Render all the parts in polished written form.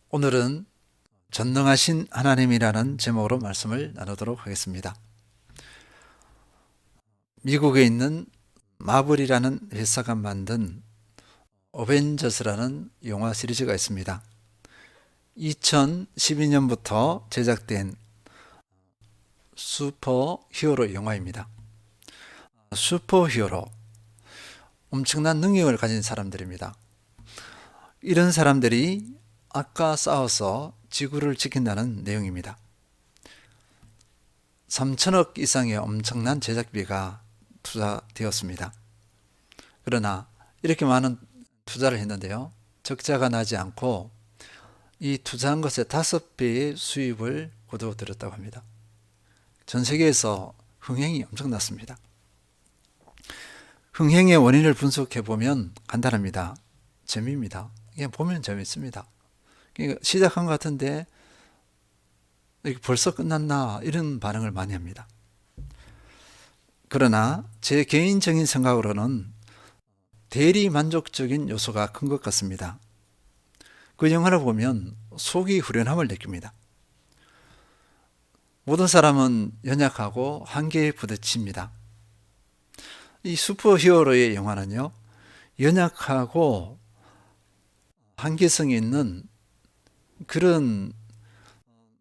오늘은 전능하신 하나님이라는 제목으로 말씀을 나누도록 하겠습니다. 미국에 있는 마블이라는 회사가 만든 어벤져스라는 영화 시리즈가 있습니다. 2012년부터 제작된 슈퍼히어로 영화입니다. 슈퍼히어로, 엄청난 능력을 가진 사람들입니다. 이런 사람들이 악과 싸워서 지구를 지킨다는 내용입니다. 3천억 이상의 엄청난 제작비가 투자되었습니다. 그러나 이렇게 많은 투자를 했는데요, 적자가 나지 않고 이 투자한 것의 5배의 수입을 거두어들였다고 합니다. 전 세계에서 흥행이 엄청났습니다. 흥행의 원인을 분석해보면 간단합니다. 재미입니다. 그냥 보면 재밌습니다. 그러니까 시작한 것 같은데 벌써 끝났나 이런 반응을 많이 합니다. 그러나 제 개인적인 생각으로는 대리 만족적인 요소가 큰 것 같습니다. 그 영화를 보면 속이 후련함을 느낍니다. 모든 사람은 연약하고 한계에 부딪힙니다. 이 슈퍼히어로의 영화는요, 연약하고 한계성이 있는 그런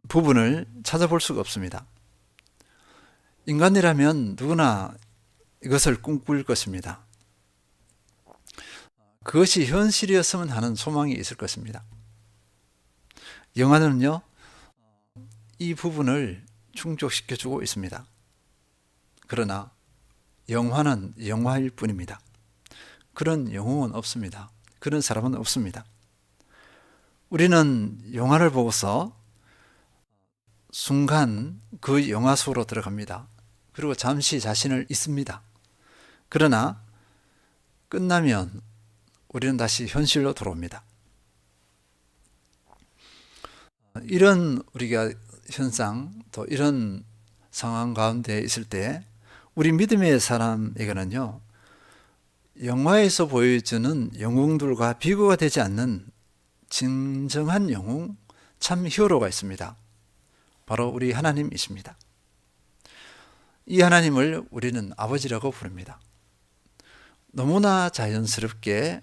부분을 찾아볼 수가 없습니다. 인간이라면 누구나 이것을 꿈꿀 것입니다. 그것이 현실이었으면 하는 소망이 있을 것입니다. 영화는요, 이 부분을 충족시켜주고 있습니다. 그러나 영화는 영화일 뿐입니다. 그런 영웅은 없습니다. 그런 사람은 없습니다. 우리는 영화를 보고서 순간 그 영화 속으로 들어갑니다. 그리고 잠시 자신을 잊습니다. 그러나 끝나면 우리는 다시 현실로 돌아옵니다. 이런 우리가 현상, 또 이런 상황 가운데 있을 때 우리 믿음의 사람에게는요, 영화에서 보여주는 영웅들과 비교가 되지 않는 진정한 영웅, 참 히어로가 있습니다. 바로 우리 하나님이십니다. 이 하나님을 우리는 아버지라고 부릅니다. 너무나 자연스럽게,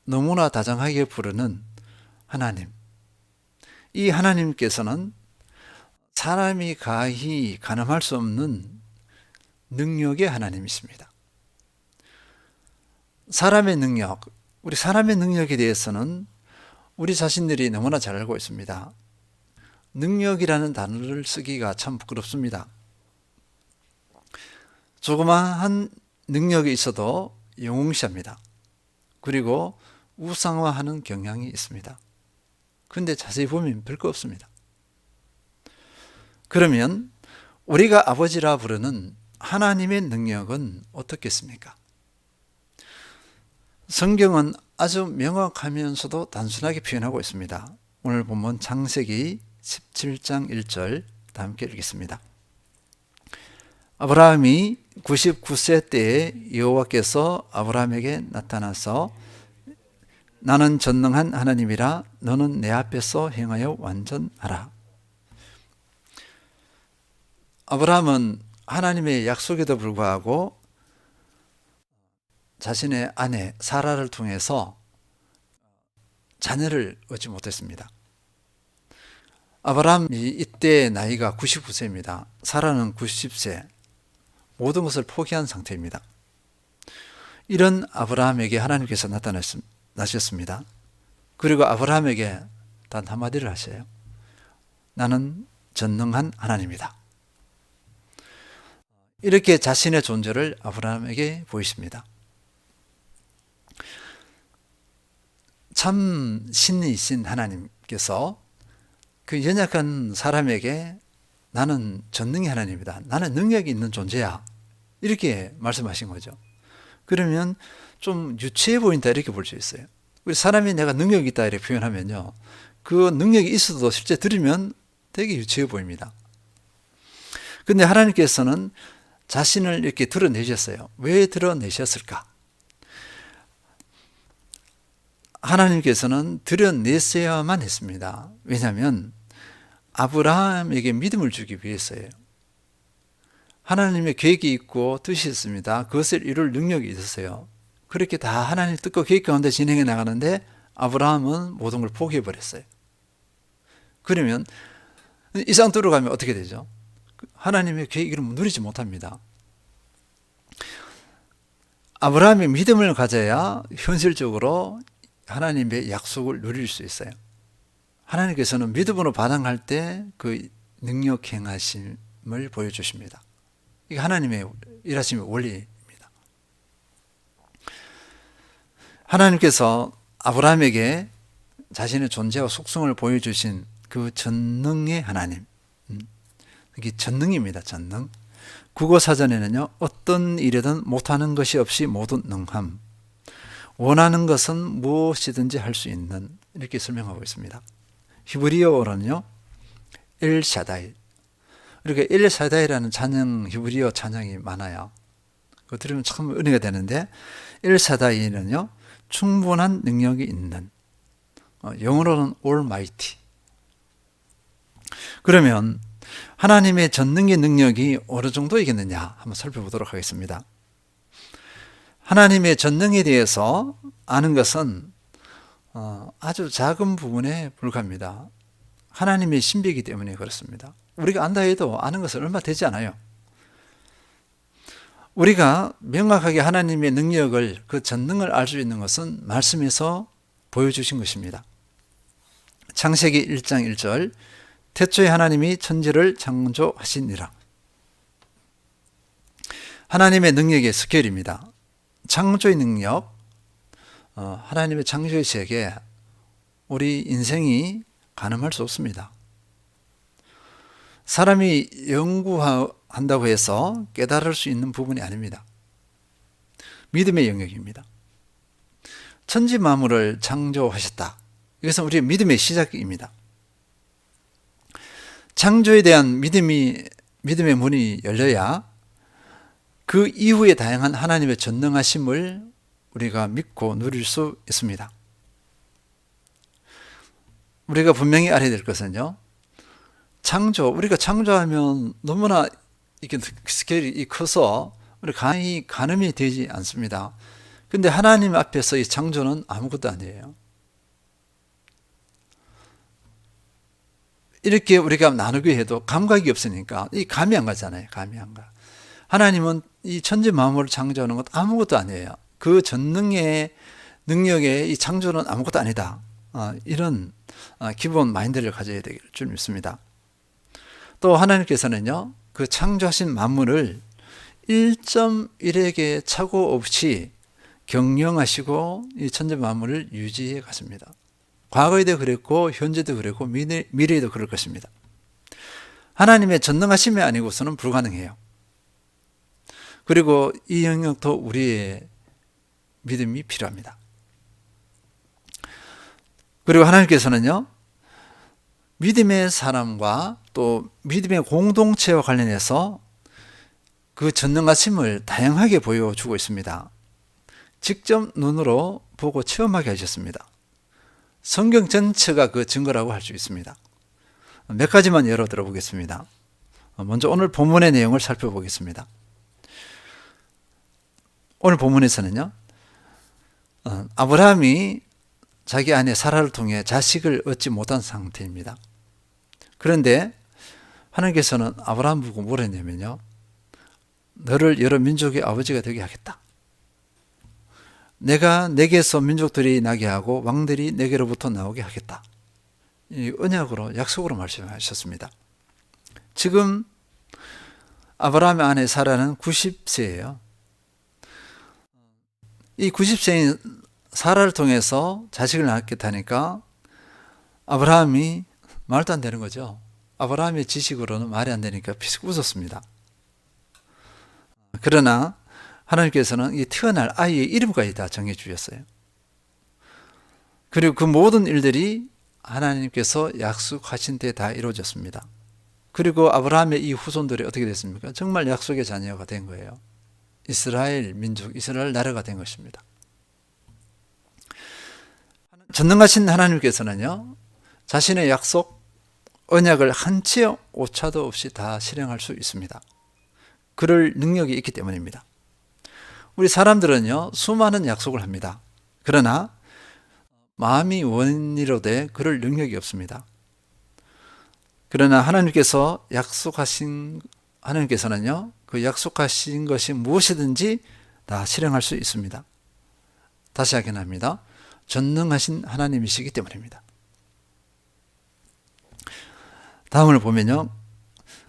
너무나 다정하게 부르는 하나님. 이 하나님께서는 사람이 가히 가늠할 수 없는 능력의 하나님이십니다. 사람의 능력, 우리 사람의 능력에 대해서는 우리 자신들이 너무나 잘 알고 있습니다. 능력이라는 단어를 쓰기가 참 부끄럽습니다. 조그마한 능력이 있어도 영웅시합니다. 그리고 우상화하는 경향이 있습니다. 그런데 자세히 보면 별거 없습니다. 그러면 우리가 아버지라 부르는 하나님의 능력은 어떻겠습니까? 성경은 아주 명확하면서도 단순하게 표현하고 있습니다. 오늘 본문 창세기 17장 1절 다 함께 읽겠습니다. 아브라함이 99세 때에 여호와께서 아브라함에게 나타나서 나는 전능한 하나님이라 너는 내 앞에서 행하여 완전하라. 아브라함은 하나님의 약속에도 불구하고 자신의 아내 사라를 통해서 자녀를 얻지 못했습니다. 아브라함이 이때 나이가 99세입니다. 사라는 90세, 모든 것을 포기한 상태입니다. 이런 아브라함에게 하나님께서 나타나셨습니다. 그리고 아브라함에게 단 한마디를 하셔요. 나는 전능한 하나님이다. 이렇게 자신의 존재를 아브라함에게 보이십니다. 참 신이신 하나님께서 그 연약한 사람에게 나는 전능의 하나님이다. 나는 능력이 있는 존재야. 이렇게 말씀하신 거죠. 그러면 좀 유치해 보인다 이렇게 볼 수 있어요. 우리 사람이 내가 능력이 있다 이렇게 표현하면요, 그 능력이 있어도 실제 들으면 되게 유치해 보입니다. 근데 하나님께서는 자신을 이렇게 드러내셨어요. 왜 드러내셨을까? 하나님께서는 드러냈어야만 했습니다. 왜냐하면 아브라함에게 믿음을 주기 위해서예요. 하나님의 계획이 있고 뜻이 있습니다. 그것을 이룰 능력이 있었어요. 그렇게 다 하나님 뜻과 계획 가운데 진행해 나가는데 아브라함은 모든 걸 포기해 버렸어요. 그러면 이상 들어가면 어떻게 되죠? 하나님의 계획을 누리지 못합니다. 아브라함이 믿음을 가져야 현실적으로 하나님의 약속을 누릴 수 있어요. 하나님께서는 믿음으로 반응할 때 그 능력 행하심을 보여주십니다. 이게 하나님의 일하심의 원리입니다. 하나님께서 아브라함에게 자신의 존재와 속성을 보여주신 그 전능의 하나님, 이게 전능입니다. 전능. 국어사전에는요, 어떤 일이든 못하는 것이 없이 모두 능함, 원하는 것은 무엇이든지 할 수 있는, 이렇게 설명하고 있습니다. 히브리어로는요, 엘샤다이. 이렇게 엘샤다이라는 찬양, 히브리어 찬양이 많아요. 그거 들으면 참 은혜가 되는데, 엘샤다이는요, 충분한 능력이 있는, 영어로는 almighty. 그러면 하나님의 전능의 능력이 어느 정도이겠느냐 한번 살펴보도록 하겠습니다. 하나님의 전능에 대해서 아는 것은 아주 작은 부분에 불과합니다. 하나님의 신비이기 때문에 그렇습니다. 우리가 안다 해도 아는 것은 얼마 되지 않아요. 우리가 명확하게 하나님의 능력을, 그 전능을 알 수 있는 것은 말씀에서 보여주신 것입니다. 창세기 1장 1절, 태초에 하나님이 천지를 창조하시니라. 하나님의 능력의 스케일입니다. 창조의 능력, 하나님의 창조의 세계, 우리 인생이 가늠할 수 없습니다. 사람이 연구한다고 해서 깨달을 수 있는 부분이 아닙니다. 믿음의 영역입니다. 천지 만물을 창조하셨다. 이것은 우리의 믿음의 시작입니다. 창조에 대한 믿음의 문이 열려야 그 이후에 다양한 하나님의 전능하심을 우리가 믿고 누릴 수 있습니다. 우리가 분명히 알아야 될 것은요, 우리가 창조하면 너무나 이게 스케일이 커서 우리 가늠이 되지 않습니다. 근데 하나님 앞에서 이 창조는 아무것도 아니에요. 이렇게 우리가 나누게 해도 감각이 없으니까 이 감이 안 가잖아요. 감이 안 가. 하나님은 이 천지 만물을 창조하는 것 아무것도 아니에요. 그 전능의 능력의 이 창조는 아무것도 아니다. 이런 기본 마인드를 가져야 될 줄 믿습니다. 또 하나님께서는요, 그 창조하신 만물을 1.1에게 착오 없이 경영하시고 이 천지 만물을 유지해 갔습니다. 과거에도 그랬고 현재도 그랬고 미래에도 그럴 것입니다. 하나님의 전능하심이 아니고서는 불가능해요. 그리고 이 영역도 우리의 믿음이 필요합니다. 그리고 하나님께서는요, 믿음의 사람과 또 믿음의 공동체와 관련해서 그 전능하심을 다양하게 보여주고 있습니다. 직접 눈으로 보고 체험하게 하셨습니다. 성경 전체가 그 증거라고 할 수 있습니다. 몇 가지만 예로 들어보겠습니다. 먼저 오늘 본문의 내용을 살펴보겠습니다. 오늘 본문에서는요, 아브라함이 자기 아내 사라를 통해 자식을 얻지 못한 상태입니다. 그런데 하나님께서는 아브라함 보고 뭐라 했냐면요, 너를 여러 민족의 아버지가 되게 하겠다. 내가 내게서 민족들이 나게 하고 왕들이 내게로부터 나오게 하겠다. 이 언약으로, 약속으로 말씀하셨습니다. 지금 아브라함의 아내 사라는 90세예요. 이 90세인 사라를 통해서 자식을 낳겠다니까 아브라함이 말도 안 되는 거죠. 아브라함의 지식으로는 말이 안 되니까 피식 웃었습니다. 그러나 하나님께서는 이 태어날 아이의 이름까지 다 정해주셨어요. 그리고 그 모든 일들이 하나님께서 약속하신 데 다 이루어졌습니다. 그리고 아브라함의 이 후손들이 어떻게 됐습니까? 정말 약속의 자녀가 된 거예요. 이스라엘 민족, 이스라엘 나라가 된 것입니다. 전능하신 하나님께서는요, 자신의 약속, 언약을 한치 오차도 없이 다 실행할 수 있습니다. 그럴 능력이 있기 때문입니다. 우리 사람들은요, 수많은 약속을 합니다. 그러나 마음이 원이로되 그럴 능력이 없습니다. 그러나 하나님께서는요, 그 약속하신 것이 무엇이든지 다 실행할 수 있습니다. 다시 확인합니다. 전능하신 하나님이시기 때문입니다. 다음을 보면요,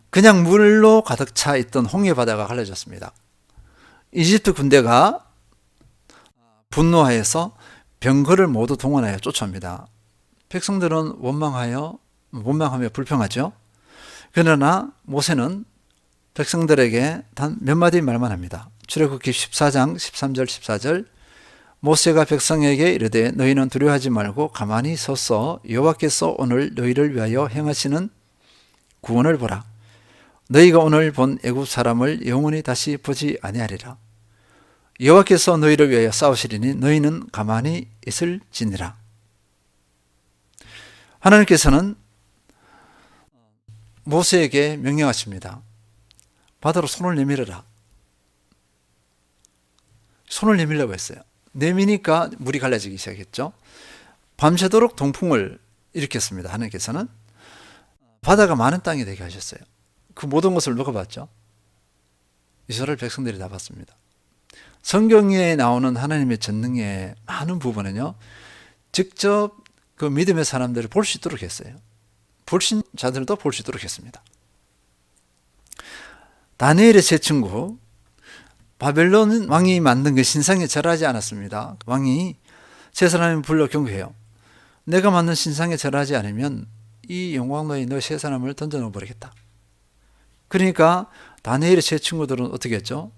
그냥 물로 가득 차 있던 홍해 바다가 갈라졌습니다. 이집트 군대가 분노하여서 병거를 모두 동원하여 쫓아옵니다. 백성들은 원망하며 불평하죠. 그러나 모세는 백성들에게 단 몇 마디 말만 합니다. 출애굽기 14장 13절 14절, 모세가 백성에게 이르되 너희는 두려워하지 말고 가만히 서서 여호와께서 오늘 너희를 위하여 행하시는 구원을 보라. 너희가 오늘 본 애굽 사람을 영원히 다시 보지 아니하리라. 여호와께서 너희를 위하여 싸우시리니 너희는 가만히 있을지니라. 하나님께서는 모세에게 명령하십니다. 바다로 손을 내밀어라. 손을 내밀려고 했어요. 내미니까 물이 갈라지기 시작했죠. 밤새도록 동풍을 일으켰습니다. 하나님께서는 바다가 많은 땅이 되게 하셨어요. 그 모든 것을 누가 봤죠? 이스라엘 백성들이 다 봤습니다. 성경에 나오는 하나님의 전능의 많은 부분은요, 직접 그 믿음의 사람들을 볼 수 있도록 했어요. 불신자들도 볼 수 있도록 했습니다. 다니엘의 세 친구, 바벨론 왕이 만든 그 신상에 절하지 않았습니다. 왕이 세 사람을 불러 경고해요. 내가 만든 신상에 절하지 않으면 이 영광노에 너 세 사람을 던져 넣어버리겠다. 그러니까 다니엘의 세 친구들은 어떻게 했죠?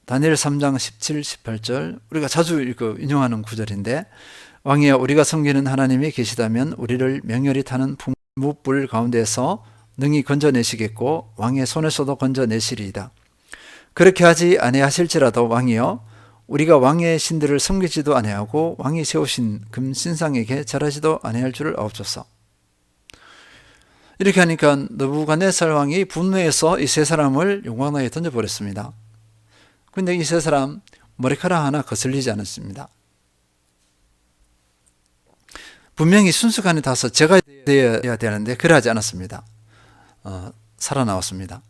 다니엘 3장 17, 18절, 우리가 자주 인용하는 구절인데, 왕이여 우리가 섬기는 하나님이 계시다면 우리를 맹렬히 타는 풍무불 가운데서 능히 건져내시겠고 왕의 손에서도 건져내시리이다. 그렇게 하지 아니하실지라도 왕이여 우리가 왕의 신들을 섬기지도 아니하고 왕이 세우신 금신상에게 절하지도 아니할 줄을 아옵소서. 이렇게 하니까 느부갓네살 왕이 분노해서 이 세 사람을 용광로에 던져버렸습니다. 그런데 이 세 사람 머리카락 하나 거슬리지 않았습니다. 분명히 순식간에 다서 제가 되어야 되는데 그러하지 않았습니다. 살아나왔습니다.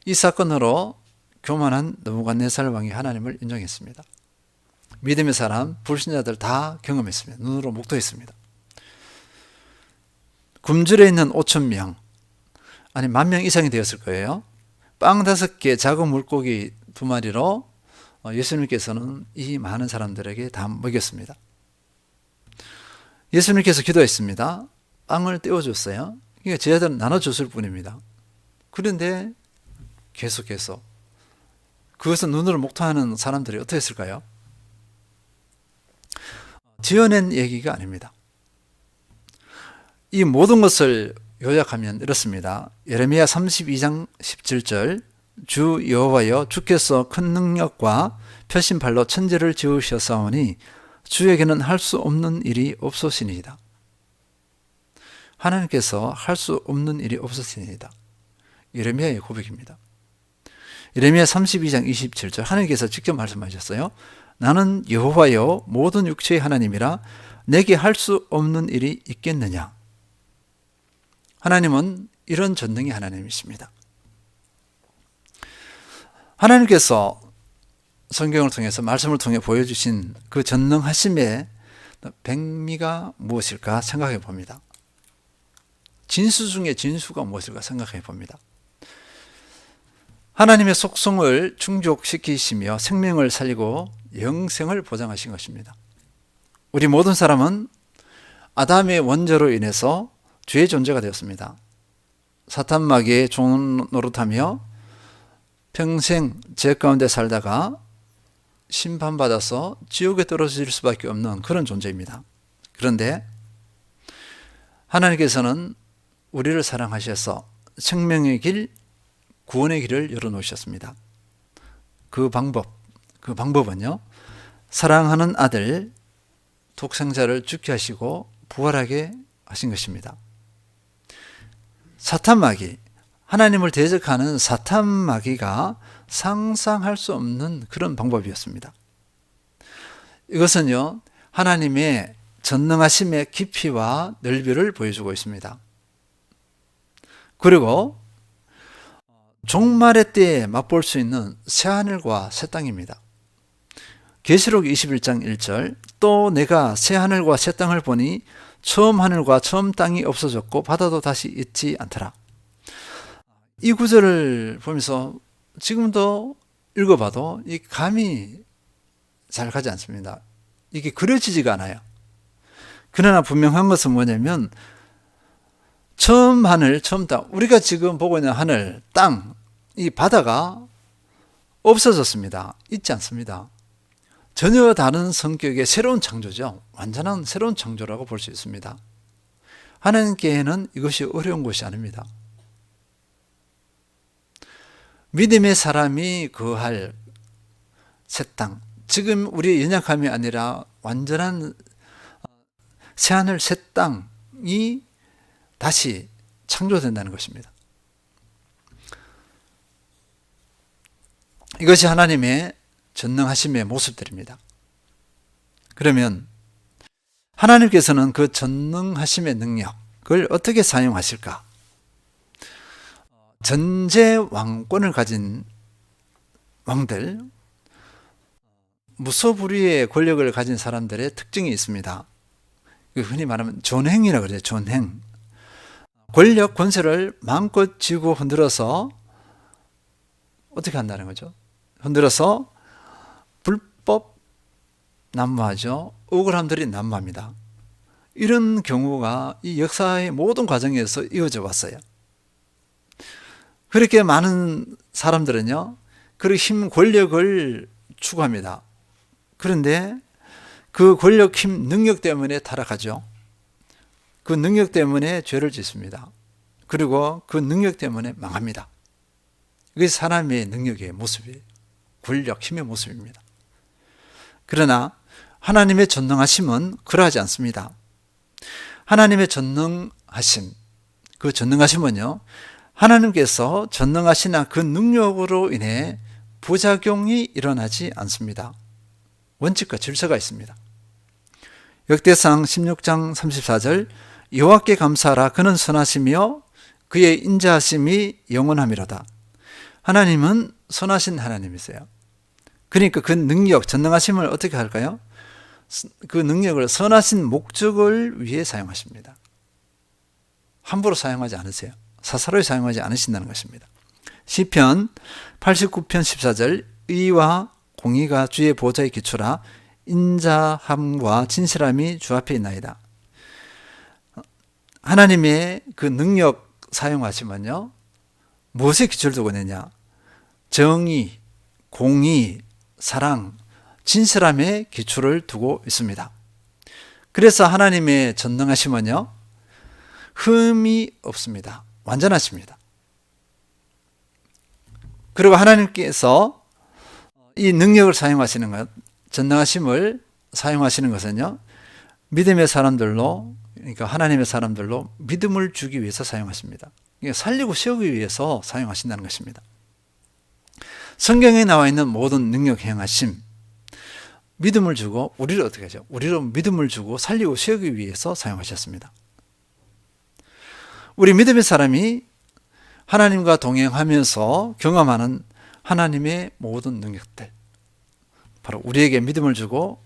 이 사건으로 교만한 느부갓네살 왕이 하나님을 인정했습니다. 믿음의 사람, 불신자들 다 경험했습니다. 눈으로 목도했습니다. 굶주려 있는 5,000명, 아니 10,000명 이상이 되었을 거예요. 빵 5개, 작은 물고기 2마리로 예수님께서는 이 많은 사람들에게 다 먹였습니다. 예수님께서 기도했습니다. 빵을 떼어줬어요. 그러니까 제자들은 나눠줬을 뿐입니다. 그런데 계속해서 그것은 눈으로 목도하는 사람들이 어떻게 했을까요? 지어낸 얘기가 아닙니다. 이 모든 것을 요약하면 이렇습니다. 예레미야 32장 17절, 주 여호와여 주께서 큰 능력과 표심팔로 천지를 지으셨사오니 주에게는 할 수 없는 일이 없으시니이다. 하나님께서 할 수 없는 일이 없으시니이다. 예레미야의 고백입니다. 예레미야 32장 27절, 하나님께서 직접 말씀하셨어요. 나는 여호와여 모든 육체의 하나님이라 내게 할 수 없는 일이 있겠느냐. 하나님은 이런 전능의 하나님이십니다. 하나님께서 성경을 통해서 말씀을 통해 보여주신 그 전능하심의 백미가 무엇일까 생각해 봅니다. 진수 중에 진수가 무엇일까 생각해 봅니다. 하나님의 속성을 충족시키시며 생명을 살리고 영생을 보장하신 것입니다. 우리 모든 사람은 아담의 원죄로 인해서 죄의 존재가 되었습니다. 사탄 마귀의 종 노릇하며 평생 죄 가운데 살다가 심판받아서 지옥에 떨어질 수밖에 없는 그런 존재입니다. 그런데 하나님께서는 우리를 사랑하셔서 생명의 길, 구원의 길을 열어놓으셨습니다. 그 방법은요, 사랑하는 아들 독생자를 죽게 하시고 부활하게 하신 것입니다. 사탄마귀, 하나님을 대적하는 사탄마귀가 상상할 수 없는 그런 방법이었습니다. 이것은요, 하나님의 전능하심의 깊이와 넓이를 보여주고 있습니다. 그리고 종말의 때에 맛볼 수 있는 새하늘과 새 땅입니다. 계시록 21장 1절, 또 내가 새하늘과 새 땅을 보니 처음 하늘과 처음 땅이 없어졌고 바다도 다시 있지 않더라. 이 구절을 보면서 지금도 읽어봐도 이 감이 잘 가지 않습니다. 이게 그려지지가 않아요. 그러나 분명한 것은 뭐냐면 처음 하늘, 처음 땅, 우리가 지금 보고 있는 하늘, 땅, 이 바다가 없어졌습니다. 있지 않습니다. 전혀 다른 성격의 새로운 창조죠. 완전한 새로운 창조라고 볼 수 있습니다. 하나님께는 이것이 어려운 것이 아닙니다. 믿음의 사람이 거할 새 땅, 지금 우리의 연약함이 아니라 완전한 새하늘 새 땅이 다시 창조된다는 것입니다. 이것이 하나님의 전능하심의 모습들입니다. 그러면 하나님께서는 그 전능하심의 능력을 어떻게 사용하실까? 전제 왕권을 가진 왕들, 무소불위의 권력을 가진 사람들의 특징이 있습니다. 흔히 말하면 존행이라고 그러죠. 존행. 권력, 권세를 마음껏 쥐고 흔들어서 어떻게 한다는 거죠? 흔들어서 불법 난무하죠. 억울함들이 난무합니다. 이런 경우가 이 역사의 모든 과정에서 이어져 왔어요. 그렇게 많은 사람들은요, 그 힘, 권력을 추구합니다. 그런데 그 권력, 힘, 능력 때문에 타락하죠. 그 능력 때문에 죄를 짓습니다. 그리고 그 능력 때문에 망합니다. 이게 사람의 능력의 모습이에요. 권력, 힘의 모습입니다. 그러나 하나님의 전능하심은 그러하지 않습니다. 하나님의 전능하심, 그 전능하심은요, 하나님께서 전능하시나 그 능력으로 인해 부작용이 일어나지 않습니다. 원칙과 질서가 있습니다. 역대상 16장 34절, 여호와께 감사하라. 그는 선하시며 그의 인자하심이 영원함이로다. 하나님은 선하신 하나님이세요. 그러니까 그 능력, 전능하심을 어떻게 할까요? 그 능력을 선하신 목적을 위해 사용하십니다. 함부로 사용하지 않으세요. 사사로이 사용하지 않으신다는 것입니다. 시편 89편 14절, 의와 공의가 주의 보좌에 기초라. 인자함과 진실함이 주 앞에 있나이다. 하나님의 그 능력 사용하시면요, 무엇에 기초를 두고 있느냐? 정의, 공의, 사랑, 진실함에 기초를 두고 있습니다. 그래서 하나님의 전능하심은요, 흠이 없습니다. 완전하십니다. 그리고 하나님께서 이 능력을 사용하시는 것, 전능하심을 사용하시는 것은요, 믿음의 사람들로, 그러니까 하나님의 사람들로 믿음을 주기 위해서 사용하십니다. 살리고 세우기 위해서 사용하신다는 것입니다. 성경에 나와 있는 모든 능력 행하심, 믿음을 주고 우리를 어떻게 하죠? 우리로 믿음을 주고 살리고 세우기 위해서 사용하셨습니다. 우리 믿음의 사람이 하나님과 동행하면서 경험하는 하나님의 모든 능력들, 바로 우리에게 믿음을 주고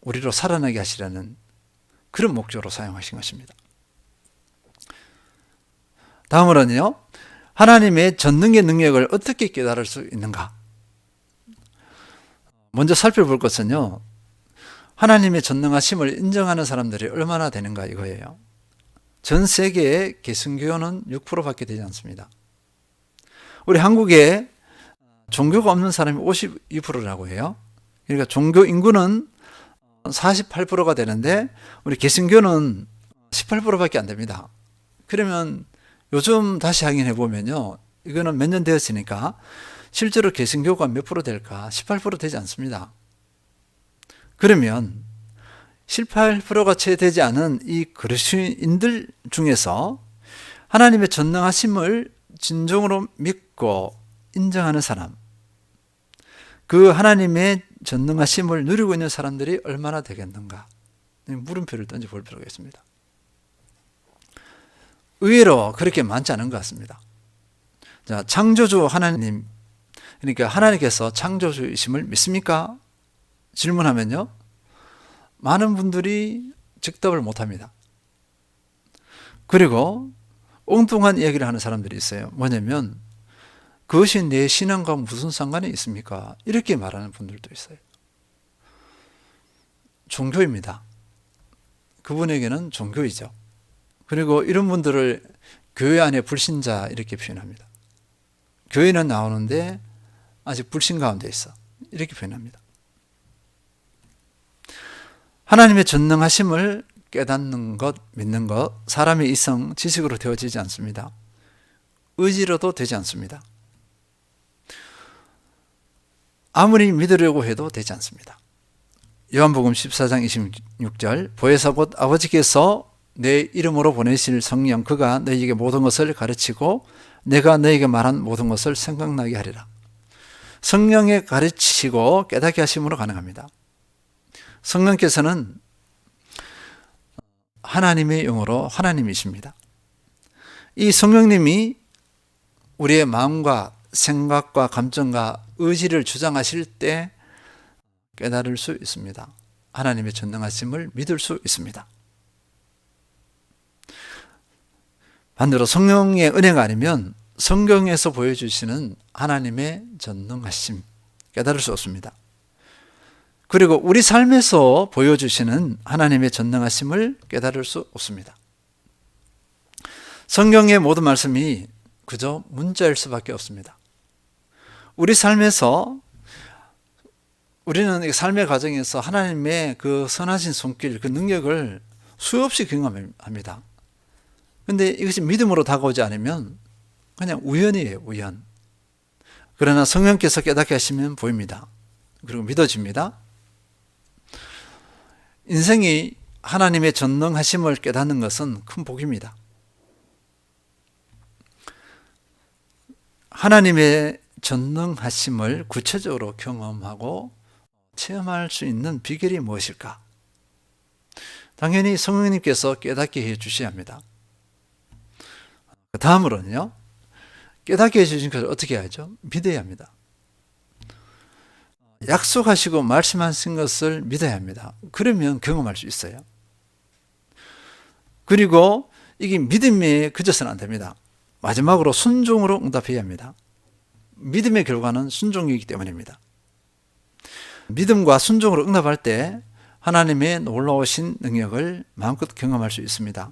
우리로 살아나게 하시려는 그런 목적으로 사용하신 것입니다. 다음으로는요, 하나님의 전능의 능력을 어떻게 깨달을 수 있는가? 먼저 살펴볼 것은요, 하나님의 전능하심을 인정하는 사람들이 얼마나 되는가 이거예요. 전 세계의 개신교는 6%밖에 되지 않습니다. 우리 한국에 종교가 없는 사람이 52%라고 해요. 그러니까 종교 인구는 48%가 되는데 우리 개신교는 18%밖에 안 됩니다. 그러면 요즘 다시 확인해 보면요, 이거는 몇 년 되었으니까 실제로 개신교가 몇 프로 될까? 18% 되지 않습니다. 그러면 18%가 채 되지 않은 이 그리스도인들 중에서 하나님의 전능하심을 진정으로 믿고 인정하는 사람, 그 하나님의 전능하심을 누리고 있는 사람들이 얼마나 되겠는가? 물음표를 던져볼 필요가 있습니다. 의외로 그렇게 많지 않은 것 같습니다. 자, 창조주 하나님, 그러니까 하나님께서 창조주이심을 믿습니까? 질문하면요, 많은 분들이 즉답을 못합니다. 그리고 엉뚱한 이야기를 하는 사람들이 있어요. 뭐냐면 그것이 내 신앙과 무슨 상관이 있습니까? 이렇게 말하는 분들도 있어요. 종교입니다. 그분에게는 종교이죠. 그리고 이런 분들을 교회 안에 불신자 이렇게 표현합니다. 교회는 나오는데 아직 불신 가운데 있어. 이렇게 표현합니다. 하나님의 전능하심을 깨닫는 것, 믿는 것, 사람의 이성, 지식으로 되어지지 않습니다. 의지로도 되지 않습니다. 아무리 믿으려고 해도 되지 않습니다. 요한복음 14장 26절, 보혜사 곧 아버지께서 내 이름으로 보내실 성령, 그가 너희에게 모든 것을 가르치고 내가 너희에게 말한 모든 것을 생각나게 하리라. 성령의 가르치시고 깨닫게 하심으로 가능합니다. 성령께서는 하나님의 영으로 하나님이십니다. 이 성령님이 우리의 마음과 생각과 감정과 의지를 주장하실 때 깨달을 수 있습니다. 하나님의 전능하심을 믿을 수 있습니다. 반대로 성령의 은혜가 아니면 성경에서 보여주시는 하나님의 전능하심 깨달을 수 없습니다. 그리고 우리 삶에서 보여주시는 하나님의 전능하심을 깨달을 수 없습니다. 성경의 모든 말씀이 그저 문자일 수밖에 없습니다. 우리 삶에서 우리는 삶의 과정에서 하나님의 그 선하신 손길, 그 능력을 수없이 경험합니다. 그런데 이것이 믿음으로 다가오지 않으면 그냥 우연이에요, 우연. 그러나 성령께서 깨닫게 하시면 보입니다. 그리고 믿어집니다. 인생이 하나님의 전능하심을 깨닫는 것은 큰 복입니다. 하나님의 전능하심을 구체적으로 경험하고 체험할 수 있는 비결이 무엇일까? 당연히 성령님께서 깨닫게 해 주셔야 합니다. 그 다음으로는요, 깨닫게 해 주신 것을 어떻게 해야죠? 믿어야 합니다. 약속하시고 말씀하신 것을 믿어야 합니다. 그러면 경험할 수 있어요. 그리고 이게 믿음에 그쳐서는 안 됩니다. 마지막으로 순종으로 응답해야 합니다. 믿음의 결과는 순종이기 때문입니다. 믿음과 순종으로 응답할 때 하나님의 놀라우신 능력을 마음껏 경험할 수 있습니다.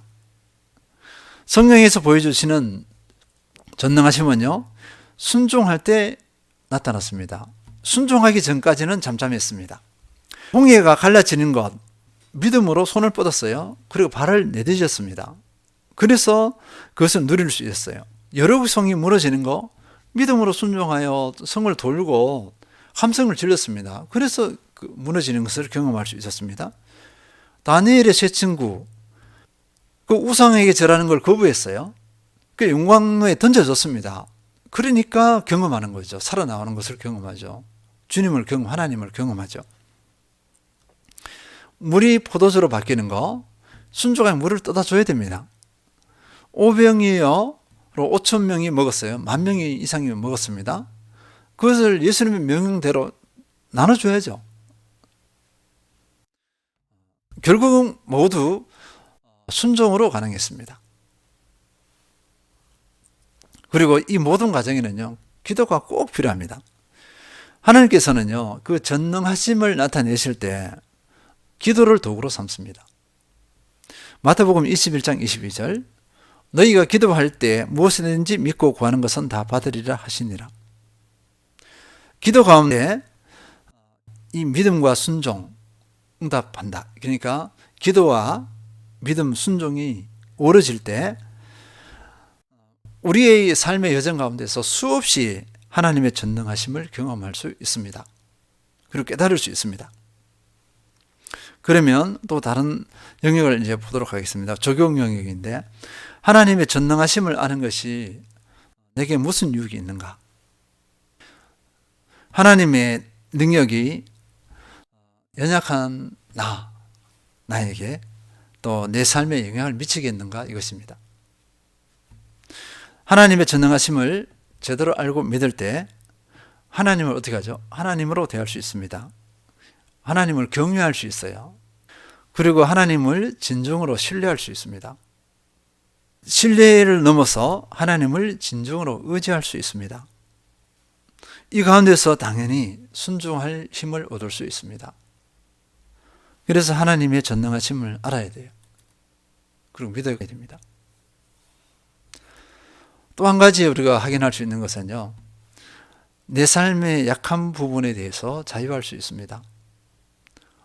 성경에서 보여주시는 전능하심은요, 순종할 때 나타났습니다. 순종하기 전까지는 잠잠했습니다. 홍해가 갈라지는 것, 믿음으로 손을 뻗었어요. 그리고 발을 내딛었습니다. 그래서 그것을 누릴 수 있었어요. 여러 성이 무너지는 거, 믿음으로 순종하여 성을 돌고 함성을 질렀습니다. 그래서 그 무너지는 것을 경험할 수 있었습니다. 다니엘의 세 친구, 그 우상에게 절하는 걸 거부했어요. 그 용광로에 던져졌습니다. 그러니까 경험하는 거죠. 살아나오는 것을 경험하죠. 주님을 하나님을 경험하죠. 물이 포도주로 바뀌는 거, 순종하여 물을 떠다 줘야 됩니다. 5병이요, 5,000명이 먹었어요. 10,000명 이상이 먹었습니다. 그것을 예수님의 명령대로 나눠줘야죠. 결국은 모두 순종으로 가능했습니다. 그리고 이 모든 과정에는요, 기도가 꼭 필요합니다. 하나님께서는요, 그 전능하심을 나타내실 때 기도를 도구로 삼습니다. 마태복음 21장 22절, 너희가 기도할 때 무엇이든지 믿고 구하는 것은 다 받으리라 하시니라. 기도 가운데 이 믿음과 순종, 응답한다. 그러니까 기도와 믿음, 순종이 어우러질 때 우리의 삶의 여정 가운데서 수없이 하나님의 전능하심을 경험할 수 있습니다. 그리고 깨달을 수 있습니다. 그러면 또 다른 영역을 이제 보도록 하겠습니다. 적용 영역인데, 하나님의 전능하심을 아는 것이 내게 무슨 유익이 있는가? 하나님의 능력이 연약한 나에게 또 내 삶에 영향을 미치겠는가? 이것입니다. 하나님의 전능하심을 제대로 알고 믿을 때 하나님을 어떻게 하죠? 하나님으로 대할 수 있습니다. 하나님을 경외할 수 있어요. 그리고 하나님을 진정으로 신뢰할 수 있습니다. 신뢰를 넘어서 하나님을 진정으로 의지할 수 있습니다. 이 가운데서 당연히 순종할 힘을 얻을 수 있습니다. 그래서 하나님의 전능하심을 알아야 돼요. 그리고 믿어야 됩니다. 또 한 가지 우리가 확인할 수 있는 것은요, 내 삶의 약한 부분에 대해서 자유할 수 있습니다.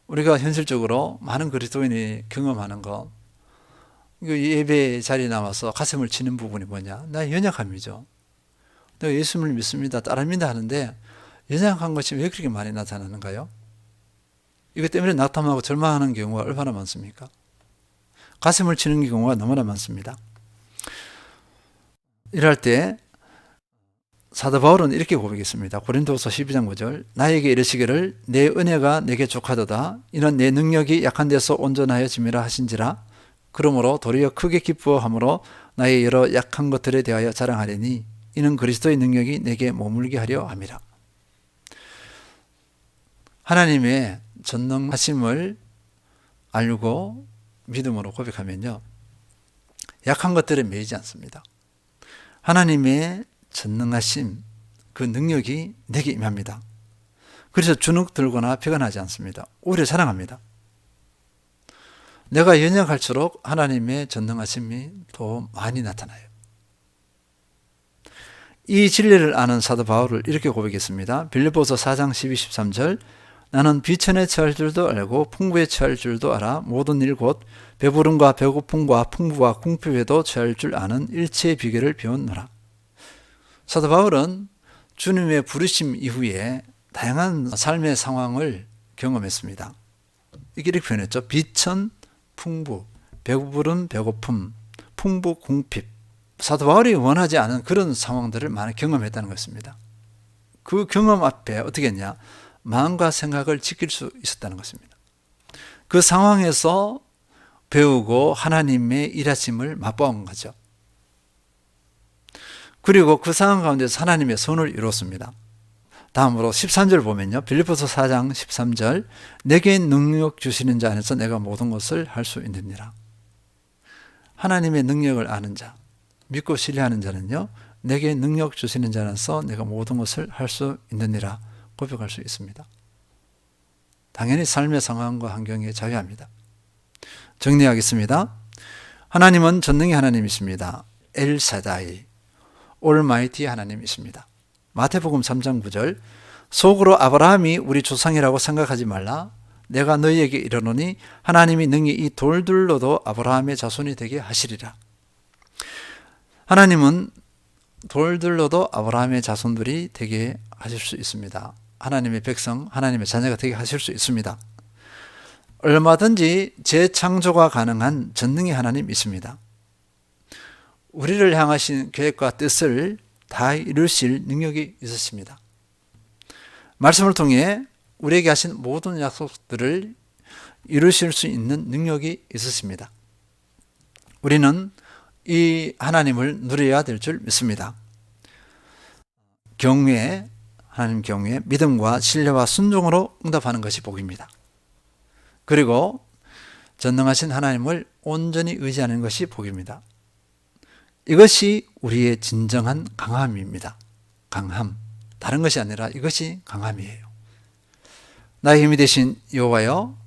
우리가 현실적으로 많은 그리스도인이 경험하는 것, 예배 자리에 나와서 가슴을 치는 부분이 뭐냐? 나의 연약함이죠. 내가 예수님을 믿습니다, 따릅니다 하는데 연약한 것이 왜 그렇게 많이 나타나는가요? 이것 때문에 낙담하고 절망하는 경우가 얼마나 많습니까? 가슴을 치는 경우가 너무나 많습니다. 이럴 때 사도 바울은 이렇게 고백했습니다. 고린도서 12장 9절, 나에게 이르시기를 내 은혜가 내게 족하도다. 이는 내 능력이 약한 데서 온전하여 짐이라 하신지라. 그러므로 도리어 크게 기뻐함으로 나의 여러 약한 것들에 대하여 자랑하리니 이는 그리스도의 능력이 내게 머물게 하려 함이라. 하나님의 전능하심을 알고 믿음으로 고백하면요, 약한 것들에 매이지 않습니다. 하나님의 전능하심, 그 능력이 내게 임합니다. 그래서 주눅 들거나 피곤하지 않습니다. 오히려 자랑합니다. 내가 연약할수록 하나님의 전능하심이 더 많이 나타나요. 이 진리를 아는 사도 바울을 이렇게 고백했습니다. 빌립보서 4장 12, 13절, 나는 비천에 처할 줄도 알고 풍부에 처할 줄도 알아. 모든 일 곧 배부름과 배고픔과 풍부와 궁핍에도 처할 줄 아는 일체의 비결을 배웠노라. 사도 바울은 주님의 부르심 이후에 다양한 삶의 상황을 경험했습니다. 이렇게 표현했죠. 비천, 풍부, 배부름, 배고픔, 풍부, 궁핍. 사도 바울이 원하지 않은 그런 상황들을 많이 경험했다는 것입니다. 그 경험 앞에 어떻게 했냐? 마음과 생각을 지킬 수 있었다는 것입니다. 그 상황에서 배우고 하나님의 일하심을 맛보은 거죠. 그리고 그 상황 가운데서 하나님의 선을 이뤘습니다. 다음으로 13절 보면요, 빌립보서 4장 13절, 내게 능력 주시는 자 안에서 내가 모든 것을 할 수 있느니라. 하나님의 능력을 아는 자, 믿고 신뢰하는 자는요, 내게 능력 주시는 자 안에서 내가 모든 것을 할 수 있느니라 고백할 수 있습니다. 당연히 삶의 상황과 환경에 자유합니다. 정리하겠습니다. 하나님은 전능의 하나님이십니다. 엘사다이, 올마이티 하나님이십니다. 마태복음 3장 9절, 속으로 아브라함이 우리 조상이라고 생각하지 말라. 내가 너희에게 이르노니 하나님이 능히 이 돌들로도 아브라함의 자손이 되게 하시리라. 하나님은 돌들로도 아브라함의 자손들이 되게 하실 수 있습니다. 하나님의 백성, 하나님의 자녀가 되게 하실 수 있습니다. 얼마든지 재창조가 가능한 전능의 하나님 있습니다. 우리를 향하신 계획과 뜻을 다 이루실 능력이 있으십니다. 말씀을 통해 우리에게 하신 모든 약속들을 이루실 수 있는 능력이 있으십니다. 우리는 이 하나님을 누려야 될 줄 믿습니다. 경외, 하나님 경외, 믿음과 신뢰와 순종으로 응답하는 것이 복입니다. 그리고 전능하신 하나님을 온전히 의지하는 것이 복입니다. 이것이 우리의 진정한 강함입니다. 강함. 다른 것이 아니라 이것이 강함이에요. 나의 힘이 되신 여호와여,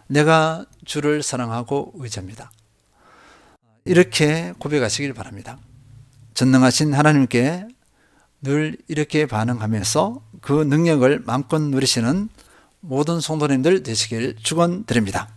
내가 주를 사랑하고 의지합니다. 이렇게 고백하시길 바랍니다. 전능하신 하나님께 늘 이렇게 반응하면서 그 능력을 마음껏 누리시는 모든 성도님들 되시길 축원드립니다.